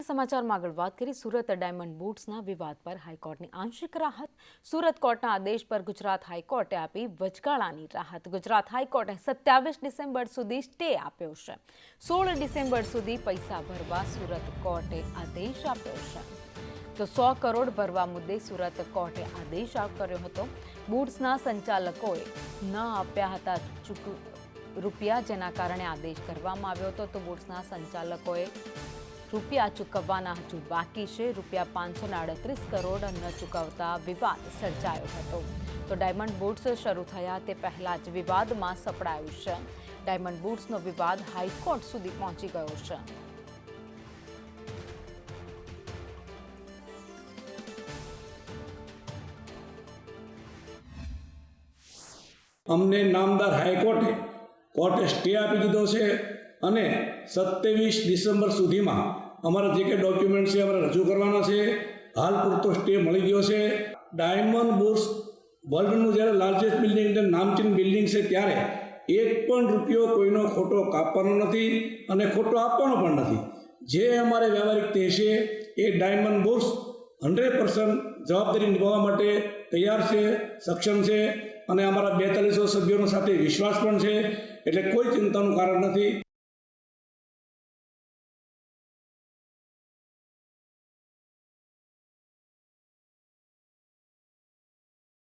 સમાચારમાં આગળ વાત કરી સુરત ડાયમંડ બૂટ્સના વિવાદ પર હાઈકોર્ટની આંશિક રાહત। સુરત કોર્ટના આદેશ પર ગુજરાત હાઈકોર્ટે આપી વચગાળાની રાહત। ગુજરાત હાઈકોર્ટે 27 ડિસેમ્બર સુધી સ્ટે આપ્યો છે। 16 ડિસેમ્બર સુધી પૈસા ભરવા સુરત કોર્ટે આદેશ આપ્યો છે। તો 100 કરોડ ભરવા મુદ્દે સુરત કોર્ટે આદેશ કર્યો હતો। બૂટ્સના સંચાલકોએ ન આપ્યા હતા રૂપિયા, જેના કારણે આદેશ કરવામાં આવ્યો હતો। તો બૂટ્સના સંચાલકોએ રૂપિયા ચૂકવવાના હજુ બાકી છે। રૂપિયા 538 કરોડ ન ચૂકવતા વિવાદ સર્જાયો હતો। તો ડાયમંડ બૂટ્સ શરૂ થયા તે પહેલા જ વિવાદમાં સપડાયું છે। ડાયમંડ બૂટ્સનો વિવાદ હાઈકોર્ટ સુધી પહોંચી ગયો છે। અમને નામદાર હાઈકોર્ટે કોર્ટે સ્ટે આપી દીધો છે અને 27 ડિસેમ્બર સુધીમાં અમારા જે કે ડોક્યુમેન્ટ છે અમારે રજૂ કરવાના છે। હાલ પૂરતો સ્ટે મળી ગયો છે। ડાયમંડ બૂટ્સ વર્લ્ડનું જ્યારે લાર્જેસ્ટ બિલ્ડિંગ એટલે નામચીન બિલ્ડિંગ છે, ત્યારે એક પણ રૂપિયો કોઈનો ખોટો કાપવાનો નથી અને ખોટો આપવાનો પણ નથી। જે અમારે વ્યવહારિક તે છે એ ડાયમંડ બૂટ્સ 100% જવાબદારી નિભાવવા માટે તૈયાર છે, સક્ષમ છે અને અમારા 4200 સભ્યોનો સાથે વિશ્વાસ પણ છે, એટલે કોઈ ચિંતાનું કારણ નથી।